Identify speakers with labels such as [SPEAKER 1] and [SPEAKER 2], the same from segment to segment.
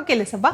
[SPEAKER 1] Okay അല്ലേ സബ?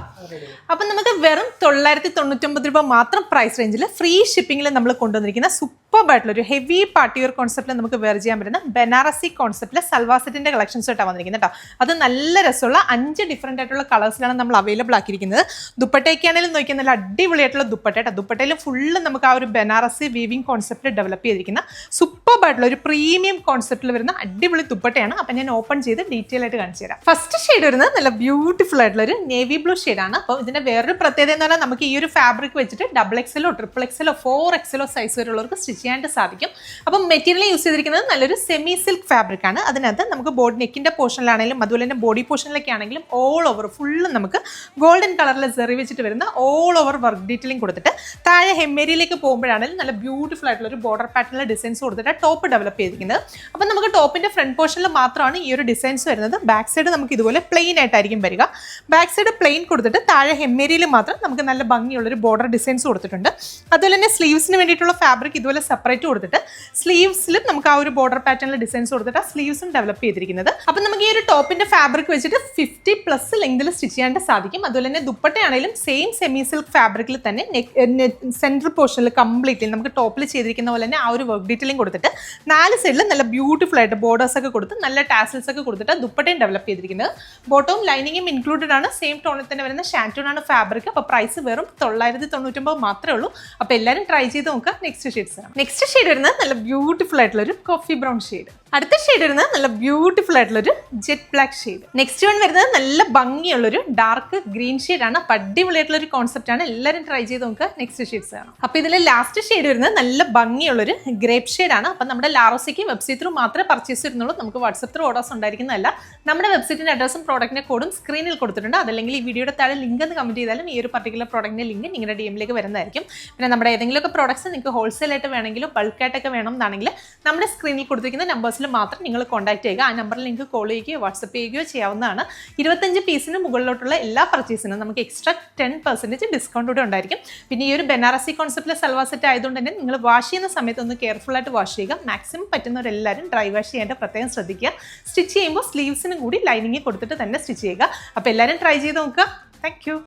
[SPEAKER 1] അപ്പം നമുക്ക് വെറും 999 രൂപ മാത്രം പ്രൈസ് റേഞ്ചിൽ ഫ്രീ ഷിപ്പിംഗിൽ നമ്മൾ കൊണ്ടുവന്നിരിക്കുന്ന സൂപ്പർബായിട്ടുള്ള ഒരു ഹെവി പാർട്ടി വെയർ കോൺസെപ്റ്റിൽ നമുക്ക് വെയർ ചെയ്യാൻ പറ്റുന്ന ബനാറസി കോൺസെപ്റ്റിലെ സൽവാർ സെറ്റിന്റെ കളക്ഷൻസ് ആയിട്ടാണ് വന്നിരിക്കുന്നത് കേട്ടോ. അത് നല്ല രസമുള്ള 5 ഡിഫറെന്റ് ആയിട്ടുള്ള കളേഴ്സിലാണ് നമ്മൾ അവൈലബിൾ ആക്കിയിരിക്കുന്നത്. ദുപ്പട്ടയ്ക്കാണെങ്കിലും നോക്കിയാൽ നല്ല അടിപൊളിയായിട്ടുള്ള ദുപ്പട്ട കേട്ടോ. ദുപ്പട്ടയിൽ ഫുള്ള് നമുക്ക് ആ ഒരു ബനാറസി വീവിംഗ് കോൺസെപ്റ്റിൽ ഡെവലപ്പ് ചെയ്തിരിക്കുന്ന സൂപ്പർബായിട്ടുള്ള ഒരു പ്രീമിയം കോൺസെപ്റ്റിൽ വരുന്ന അടിപൊളി ദുപ്പട്ടയാണ്. അപ്പം ഞാൻ ഓപ്പൺ ചെയ്ത് ഡീറ്റെയിൽ ആയിട്ട് കാണിച്ചു തരാം. ഫസ്റ്റ് ഷെയ്ഡ് വരുന്നത് നല്ല ബ്യൂട്ടിഫുൾ ആയിട്ടുള്ള ഒരു നേവി ബ്ലൂ ഷെയ്ഡാണ്. അപ്പോൾ ഇതിന്റെ വേറൊരു പ്രത്യേകത എന്ന് പറഞ്ഞാൽ നമുക്ക് ഈ ഒരു ഫാബ്രിക് വെച്ചിട്ട് XXL, XXL, 4XL സൈസ് വരെയുള്ളവർക്ക് സ്റ്റിച്ച് ചെയ്യാനായിട്ട് സാധിക്കും. അപ്പം മെറ്റീരിയൽ യൂസ് ചെയ്തിരിക്കുന്നത് നല്ലൊരു സെമി സിൽക്ക് ഫാബ്രിക് ആണ്. അതിനകത്ത് നമുക്ക് ബോഡി നെക്കിന്റെ പോർഷനിലാണെങ്കിലും അതുപോലെ തന്നെ ബോഡി പോർഷനിലൊക്കെ ആണെങ്കിലും ഓൾ ഓവർ ഫുള്ള് നമുക്ക് ഗോൾഡൻ കളറിൽ സെറി വെച്ചിട്ട് വരുന്ന ഓൾ ഓവർ വർക്ക് ഡീറ്റെയിലിംഗ് കൊടുത്തിട്ട് താഴെ ഹെമ്മേരിയിലേക്ക് പോകുമ്പോഴാണെങ്കിലും നല്ല ബ്യൂട്ടിഫുൾ ആയിട്ടുള്ള ഒരു ബോർഡർ പാറ്റേണിലെ ഡിസൈൻസ് കൊടുത്തിട്ട് ടോപ്പ് ഡെവലപ്പ് ചെയ്തിരിക്കുന്നത്. അപ്പം നമുക്ക് ടോപ്പിന്റെ ഫ്രണ്ട് പോർഷനിൽ മാത്രമാണ് ഈ ഒരു ഡിസൈൻസ് വരുന്നത്. ബാക്ക് സൈഡ് നമുക്ക് ഇതുപോലെ പ്ലെയിൻ ആയിട്ടായിരിക്കും വരിക. ബാക്ക് സൈഡ് പ്ലെയിൻ കൊടുത്തിട്ട് താഴെ ഹെമ്മേരിയിൽ മാത്രം നമുക്ക് നല്ല ഭംഗിയുള്ളൊരു ബോർഡർ ഡിസൈൻസ് കൊടുത്തിട്ടുണ്ട്. അതുപോലെ തന്നെ സ്ലീവ്സിന് വേണ്ടിയിട്ടുള്ള ഫാബ്രിക് ഇതുപോലെ സെപ്പറേറ്റ് കൊടുത്തിട്ട് സ്ലീവ്സിലും നമുക്ക് ആ ഒരു ബോർഡർ പാറ്റേണിൽ ഡിസൈൻസ് കൊടുത്തിട്ട് ആ സ്ലീവ്സും ഡെവലപ്പ് ചെയ്തിരിക്കുന്നത്. അപ്പം നമുക്ക് ഈ ഒരു ടോപ്പിന്റെ ഫാബ്രിക് വെച്ചിട്ട് 50+ ലെങ്തിൽ സ്റ്റിച്ച് ചെയ്യാനായിട്ട് സാധിക്കും. അതുപോലെ തന്നെ ദുപ്പട്ടയാണെങ്കിലും സെയിം സെമി സിൽക്ക് ഫാബ്രിക്കിൽ തന്നെ സെൻട്രൽ പോർഷനിൽ കംപ്ലീറ്റ്ലി നമുക്ക് ടോപ്പിൽ ചെയ്തിരിക്കുന്ന പോലെ തന്നെ ആ ഒരു വർക്ക് ഡീറ്റെയിലിംഗ് കൊടുത്തിട്ട് 4 സൈഡിൽ നല്ല ബ്യൂട്ടിഫുൾ ആയിട്ട് ബോർഡേഴ്സ് ഒക്കെ കൊടുത്ത് നല്ല ടാസൽസ് ഒക്കെ കൊടുത്തിട്ട് ദുപ്പട്ടയും ഡെവലപ്പ് ചെയ്തിരിക്കുന്നത്. ബോട്ടവും ലൈനിങ്ങും ഇൻക്ലൂഡഡ് ആണ്. സെയിം ടോണിൽ തന്നെ വരുന്ന ഷാൻറ്റൂൺ ആണ് ഫാബ്രിക്. അപ്പോൾ പ്രൈസ് വെറും 999 മാത്രമേ ഉള്ളൂ. അപ്പോൾ എല്ലാവരും ട്രൈ ചെയ്ത് നോക്കുക. നെക്സ്റ്റ് ഷെയ്ഡ്സ് ആണ്. നെക്സ്റ്റ് ഷെയ്ഡ് വരുന്നത് നല്ല ബ്യൂട്ടിഫുൾ ആയിട്ടുള്ള ഒരു കോഫി ബ്രൗൺ ഷെയ്ഡ്. അടുത്ത ഷെയ്ഡ് വരുന്നത് നല്ല ബ്യൂട്ടിഫുൾ ആയിട്ടുള്ള ഒരു jet black shade. Next one വരുന്നത് നല്ല ഭംഗിയുള്ളൊരു ഡാർക്ക് ഗ്രീൻ ഷെയ്ഡാണ്. അപ്പോൾ അടിപൊളിയായിട്ടുള്ള ഒരു കോൺസെപ്റ്റ് ആണ്. എല്ലാവരും ട്രൈ ചെയ്ത് നോക്കുക. നെക്സ്റ്റ് ഷെയ്ഡ്സ് ആണ്. അപ്പോൾ ഇതിൽ ലാസ്റ്റ് ഷെയ്ഡ് വരുന്നത് നല്ല ഭംഗിയുള്ളൊരു ഗ്രേപ്പ് ഷെയ്ഡാണ്. അപ്പം നമ്മുടെ ലാറോസിക്ക് വെബ്സൈറ്റ് ത്രൂ മാത്രമേ പർച്ചേസ് ചെയ്യുന്നുള്ളൂ. നമുക്ക് വാട്സപ്പ് ത്രൂ ഓർഡേഴ്സ് ഉണ്ടായിരിക്കുന്നതല്ല. നമ്മുടെ വെബ്സൈറ്റിന്റെ അഡ്രസ്സും പ്രോഡക്റ്റിന്റെ കോഡും സ്ക്രീനിൽ കൊടുത്തിട്ടുണ്ട്. അതല്ലെങ്കിൽ ഈ വീഡിയോയുടെ താഴെ ലിങ്ക് എന്ന് കമന്റ് ചെയ്താലും ഈ ഒരു പർട്ടിക്കുലർ പ്രോഡക്റ്റിന്റെ ലിങ്ക് നിങ്ങളുടെ DMലേക്ക് വരുന്നതായിരിക്കും. പിന്നെ നമ്മുടെ ഏതെങ്കിലുമൊക്കെ പ്രോഡക്ട്സ് നിങ്ങൾക്ക് ഹോൾസെയിലായിട്ട് വേണമെങ്കിലും ബൾക്കായിട്ടൊക്കെ വേണം എന്നാണെങ്കിൽ നമ്മുടെ സ്ക്രീനിൽ കൊടുത്തിരിക്കുന്ന നമ്പേഴ്സിൽ മാത്രം നിങ്ങൾ കോൺടാക്ട് ചെയ്യുക. ആ നമ്പറിൽ നിങ്ങൾക്ക് കോൾ ചെയ്യുകയോ വാട്സപ്പ് ചെയ്യുകയോ ചെയ്യാവുന്നതാണ്. 25 പീസിന് മുകളിലോട്ടുള്ള എല്ലാ പർച്ചേസിനും നമുക്ക് എക്സ്ട്രാ 10% ഡിസ്കൗണ്ട് കൂടെ ഉണ്ടായിരിക്കും. പിന്നെ ഈ ഒരു ബനാറസി കോൺസെപ്റ്റിലെ സൽവാർ സെറ്റ് ആയതുകൊണ്ട് തന്നെ നിങ്ങൾ വാഷ് ചെയ്യുന്ന സമയത്ത് ഒന്ന് കെയർഫുൾ ആയിട്ട് വാഷ് ചെയ്യുക. മാക്സിമം പറ്റുന്നവരെല്ലാവരും ഡ്രൈ വാഷ് ചെയ്യാനായിട്ട് പ്രത്യേകം ശ്രദ്ധിക്കുക. സ്റ്റിച്ച് ചെയ്യുമ്പോൾ സ്ലീവ്സിനും കൂടി ലൈനിങ് കൊടുത്തിട്ട് തന്നെ സ്റ്റിച്ച് ചെയ്യുക. അപ്പോൾ എല്ലാവരും ട്രൈ ചെയ്ത് നോക്കുക. Thank you.